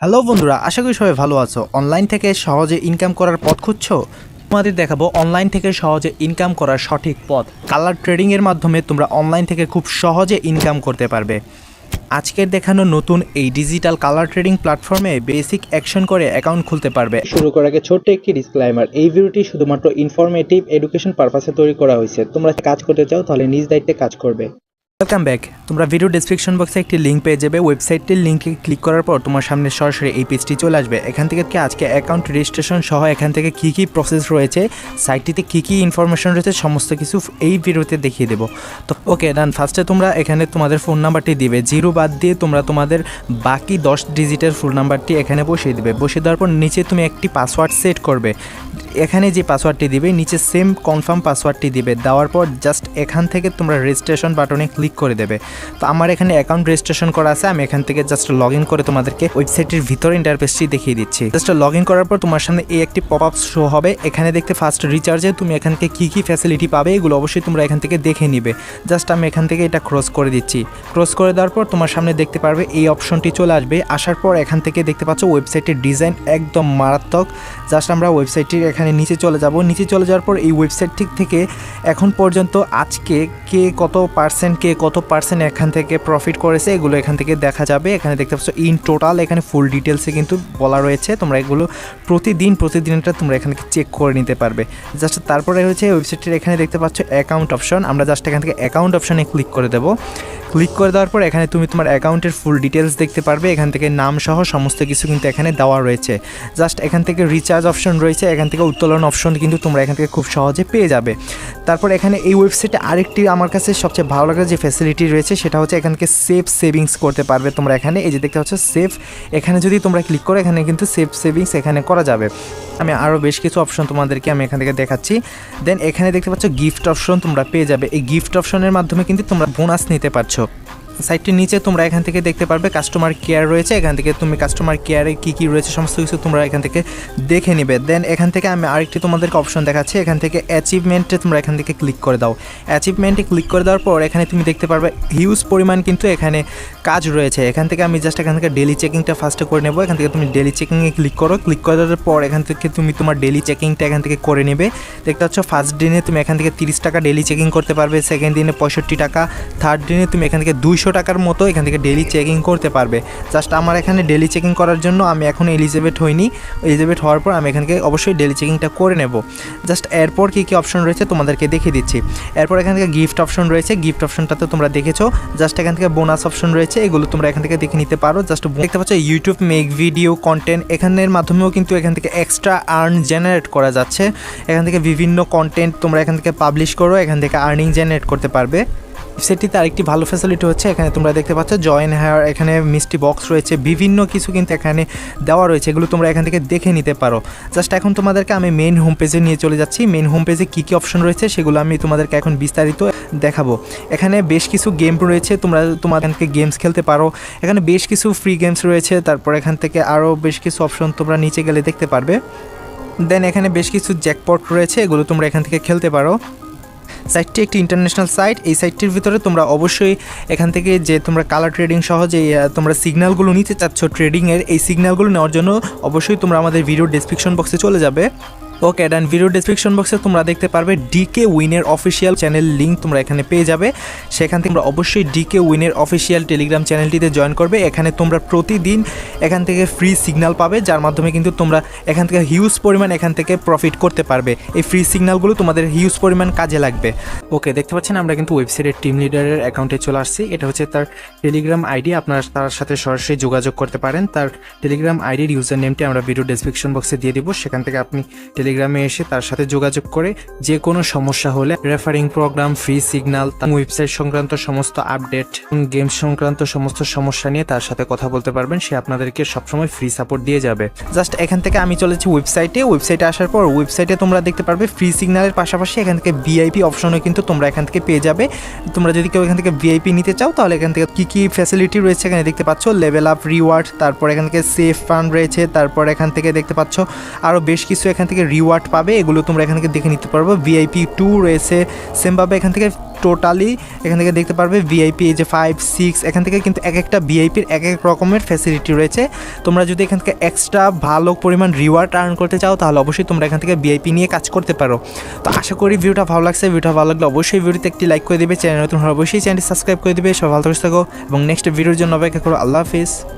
Hello বন্ধুরা, আশা করি সবাই ভালো আছো। অনলাইন থেকে সহজে ইনকাম করার পথ খুঁজছো? তোমাদের দেখাবো অনলাইন থেকে সহজে ইনকাম করার সঠিক পথ। কালার ট্রেডিংয়ের মাধ্যমে তোমরা অনলাইন থেকে খুব সহজে ইনকাম করতে পারবে। আজকের দেখানো নতুন এই ডিজিটাল কালার ট্রেডিং প্ল্যাটফর্মে বেসিক অ্যাকশন করে অ্যাকাউন্ট খুলতে পারবে। শুরু করার আগে ছোট্ট একটি ডিসক্লাইমার, এই ভিডিওটি শুধুমাত্র ইনফরমেটিভ এডুকেশন পারপাসে তৈরি করা হয়েছে। তোমরা কাজ করতে চাও তাহলে নিজ দায়িত্বে কাজ করবে। Welcome back. তোমরা ভিডিও ডেসক্রিপশন বক্সে একটি লিঙ্ক পেয়ে যাবে। ওয়েবসাইটটির লিঙ্কে ক্লিক করার পর তোমার সামনে সরাসরি এই পেজটি চলে আসবে। এখান থেকে আজকে অ্যাকাউন্ট রেজিস্ট্রেশন সহ এখান থেকে কী কী প্রসেস রয়েছে, সাইটটিতে কী কী ইনফরমেশন রয়েছে, সমস্ত কিছু এই ভিডিওতে দেখিয়ে দেবো। তো ওকে ডান। ফার্স্টে তোমরা এখানে তোমাদের ফোন নাম্বারটি দিবে, জিরো বাদ দিয়ে তোমরা তোমাদের বাকি 10 ডিজিটের ফোন নাম্বারটি এখানে বসিয়ে দেবে। বসিয়ে দেওয়ার পর নিচে তুমি একটি পাসওয়ার্ড সেট করবে। এখানে যে পাসওয়ার্ডটি দিবে নিচে সেম কনফার্ম পাসওয়ার্ডটি দিবে। দেওয়ার পর জাস্ট এখান থেকে তোমরা রেজিস্ট্রেশন বাটনে ক্লিক করে দেবে। তো আমার এখানে অ্যাকাউন্ট রেজিস্ট্রেশন করা আছে, আমি এখান থেকে জাস্ট লগ ইন করে তোমাদেরকে ওয়েবসাইটের ভিতরে ইন্টারফেসটি দেখিয়ে দিচ্ছি। জাস্ট লগ ইন করার পর তোমার সামনে এই একটি পপ আপ শো হবে। এখানে দেখতে ফার্স্ট রিচার্জে তুমি এখান থেকে কী কী ফ্যাসিলিটি পাবে এগুলো অবশ্যই তোমরা এখান থেকে দেখে নিবে। জাস্ট আমি এখান থেকে এটা ক্রস করে দিচ্ছি। ক্রস করে দেওয়ার পর তোমার সামনে দেখতে পারবে এই অপশনটি চলে আসবে। আসার পর এখান থেকে দেখতে পাচ্ছ ওয়েবসাইটের ডিজাইন একদম মারাত্মক। জাস্ট আমরা ওয়েবসাইটটির এখানে নিচে চলে যাব। নিচে চলে যাওয়ার পর এই ওয়েবসাইটটি থেকে এখন পর্যন্ত আজকে কে কত পার্সেন্ট এখান থেকে প্রফিট করেছে এগুলো এখান থেকে দেখা যাবে। এখানে দেখতে পাচ্ছ ইন টোটাল এখানে ফুল ডিটেলসে কিন্তু বলা রয়েছে। তোমরা এগুলো প্রতিদিনটা তোমরা এখান থেকে চেক করে নিতে পারবে। জাস্ট তারপরে হচ্ছে ওয়েবসাইটের এখানে দেখতে পাচ্ছ অ্যাকাউন্ট অপশন। আমরা জাস্ট এখান থেকে অ্যাকাউন্ট অপশনে ক্লিক করে দেবো। ক্লিক করে দেওয়ার পর এখানে তুমি তোমার অ্যাকাউন্টের ফুল ডিটেলস দেখতে পারবে। এখান থেকে নাম সহ সমস্ত কিছু কিন্তু এখানে দেওয়া রয়েছে। জাস্ট এখান থেকে রিচার্জ অপশন রয়েছে, এখান থেকে উত্তোলন অপশন কিন্তু তোমরা এখান থেকে খুব সহজে পেয়ে যাবে। তারপর এখানে এই ওয়েবসাইটে আরেকটি আমার কাছে সবচেয়ে ভালো লাগার যে ফ্যাসিলিটি রয়েছে সেটা হচ্ছে এখান থেকে সেভিংস করতে পারবে তোমরা। এখানে এই যে দেখতে পাচ্ছ সেভ, এখানে যদি তোমরা ক্লিক করো এখানে কিন্তু সেভিংস এখানে করা যাবে। আমি আরও বেশ কিছু অপশন তোমাদেরকে আমি এখান থেকে দেখাচ্ছি। দেন এখানে দেখতে পাচ্ছ গিফট অপশন তোমরা পেয়ে যাবে। এই গিফট অপশনের মাধ্যমে কিন্তু তোমরা বোনাস নিতে পারছো। সাইটটির নিচে তোমরা এখান থেকে দেখতে পারবে কাস্টমার কেয়ার রয়েছে। এখান থেকে তুমি কাস্টমার কেয়ারে কী কী রয়েছে সমস্ত কিছু তোমরা এখান থেকে দেখে নিবে। দেন এখান থেকে আমি আরেকটি তোমাদেরকে অপশন দেখাচ্ছি। এখান থেকে অ্যাচিভমেন্টে তোমরা এখান থেকে ক্লিক করে দাও। অ্যাচিভমেন্টে ক্লিক করে দেওয়ার পর এখানে তুমি দেখতে পারবে হিউজ পরিমাণ কিন্তু এখানে কাজ রয়েছে। এখান থেকে আমি জাস্ট এখান থেকে ডেলি চেকিংটা ফার্স্টে করে নেবো। এখান থেকে তুমি ডেলি চেকিংয়ে ক্লিক করো। ক্লিক করে দেওয়ার পর এখান থেকে তুমি তোমার ডেলি চেকিংটা এখান থেকে করে নেবে। দেখতে পাচ্ছ ফার্স্ট দিনে তুমি এখান থেকে 30 টাকা ডেলি চেকিং করতে পারবে, সেকেন্ড দিনে 65 টাকা, থার্ড দিনে তুমি এখান থেকে 200 টাকার মতো এখান থেকে ডেলি চেকিং করতে পারবে। জাস্ট আমার এখানে ডেলি চেকিং করার জন্য আমি এখন এলিজিবেট হইনি। এলিজিবেট হওয়ার পর আমি এখানে অবশ্যই ডেলি চেকিংটা করে নেব। জাস্ট এরপর কী কী অপশন রয়েছে তোমাদেরকে দেখিয়ে দিচ্ছি। এরপর এখান থেকে গিফট অপশন রয়েছে, গিফট অপশনটাতে তোমরা দেখেছো। জাস্ট এখান থেকে বোনাস অপশন রয়েছে, এগুলো তোমরা এখান থেকে দেখে নিতে পারো। জাস্ট দেখতে পাচ্ছ ইউটিউব মেক ভিডিও কন্টেন্ট, এখানের মাধ্যমেও কিন্তু এখান থেকে এক্সট্রা আর্ন জেনারেট করা যাচ্ছে। এখান থেকে বিভিন্ন কন্টেন্ট তোমরা এখান থেকে পাবলিশ করো, এখান থেকে আর্নিং জেনারেট করতে পারবে। ওয়েবসাইটটিতে আরেকটি ভালো ফ্যাসিলিটি হচ্ছে এখানে তোমরা দেখতে পাচ্ছ জয়েন হেয়ার, এখানে মিষ্টি বক্স রয়েছে, বিভিন্ন কিছু কিন্তু এখানে দেওয়া রয়েছে, এগুলো তোমরা এখান থেকে দেখে নিতে পারো। জাস্ট এখন তোমাদেরকে আমি মেইন হোম পেজে নিয়ে চলে যাচ্ছি। মেইন হোম পেজে কী কী অপশন রয়েছে সেগুলো আমি তোমাদেরকে এখন বিস্তারিত দেখাবো। এখানে বেশ কিছু গেম রয়েছে, তোমরা এখান থেকে গেমস খেলতে পারো। এখানে বেশ কিছু ফ্রি গেমস রয়েছে। তারপর এখান থেকে আরও বেশ কিছু অপশন তোমরা নিচে গেলে দেখতে পারবে। দেন এখানে বেশ কিছু জ্যাকপট রয়েছে, এগুলো তোমরা এখান থেকে খেলতে পারো। সাইটটি একটি ইন্টারন্যাশনাল সাইট। এই সাইটটির ভিতরে তোমরা অবশ্যই এখান থেকে যে তোমরা কালার ট্রেডিং সহ যে তোমরা সিগন্যালগুলো নিতে চাচ্ছ ট্রেডিংয়ের, এই সিগন্যালগুলো নেওয়ার জন্য অবশ্যই তোমরা আমাদের ভিডিও ডেসক্রিপশন বক্সে চলে যাবে। ওকে ডান। ভিডিও ডেসক্রিপশন বক্সে তোমরা দেখতে পারবে ডিকে উইনের অফিসিয়াল চ্যানেল লিঙ্ক তোমরা এখানে পেয়ে যাবে। সেখান থেকে তোমরা অবশ্যই ডিকে উইনের অফিসিয়াল টেলিগ্রাম চ্যানেলটিতে জয়েন করবে। এখানে তোমরা প্রতিদিন এখান থেকে ফ্রি সিগন্যাল পাবে, যার মাধ্যমে কিন্তু তোমরা এখান থেকে হিউজ পরিমাণ এখান থেকে প্রফিট করতে পারবে। এই ফ্রি সিগন্যালগুলো তোমাদের হিউজ পরিমাণ কাজে লাগবে। ওকে দেখতে পাচ্ছেন আমরা কিন্তু ওয়েবসাইটের টিম লিডারের অ্যাকাউন্টে চলে আসছি। এটা হচ্ছে তার টেলিগ্রাম আইডি, আপনারা তার সাথে সরাসরি যোগাযোগ করতে পারেন। তার টেলিগ্রাম আইডির ইউজার নেমটি আমরা ভিডিও ডেসক্রিপশন বক্সে দিয়ে দিব। সেখান থেকে আপনি টেলিগ্রামে এসে তার সাথে যোগাযোগ করে যে কোনো সমস্যা হলে referring program, free signal, website সংক্রান্ত সমস্ত আপডেট, গেম সংক্রান্ত সমস্ত সমস্যা নিয়ে তার সাথে কথা বলতে পারবেন। সে আপনাদেরকে সবসময় ফ্রি সাপোর্ট দিয়ে যাবে। জাস্ট এখান থেকে আমি চলেছি ওয়েবসাইটে আসার পর ওয়েবসাইটে তোমরা দেখতে পারবে ফ্রি সিগন্যালের পাশাপাশি এখান থেকে ভিআইপি অপশনও কিন্তু তোমরা এখান থেকে পেয়ে যাবে। তোমরা যদি কেউ এখান থেকে ভিআইপি নিতে চাও তাহলে এখান থেকে কী কী ফ্যাসিলিটি রয়েছে এখানে দেখতে পাচ্ছ। লেভেল আপ রিওয়ার্ড, তারপর এখান থেকে সেফ ফান্ড রয়েছে, তারপর এখান থেকে দেখতে পাচ্ছ আরও বেশ কিছু এখান থেকে রিওয়ার্ড পাবে, এগুলো তোমরা এখান থেকে দেখে নিতে পারবো। ভিআইপি 2 রয়েছে, সেমভাবে এখান থেকে টোটালি এখান থেকে দেখতে পারবে ভিআইপি এই যে 5, 6 এখান থেকে কিন্তু এক একটা ভিআইপির এক এক রকমের ফ্যাসিলিটি রয়েছে। তোমরা যদি এখান থেকে এক্সট্রা ভালো পরিমাণ রিওয়ার্ড আর্ন করতে চাও তাহলে অবশ্যই তোমরা এখান থেকে ভিআইপি নিয়ে কাজ করতে পারো। তো আশা করি ভিডিওটা ভালো লাগছে। ভিডিওটা ভালো লাগলে অবশ্যই ভিডিওতে একটি লাইক করে দিবে, চ্যানেল নতুন হলে অবশ্যই চ্যানেলটি সাবস্ক্রাইব করে দিবে। সব ভালো থাকো এবং নেক্সট ভিডিওর জন্য অপেক্ষা করো। আল্লাহ হাফিজ।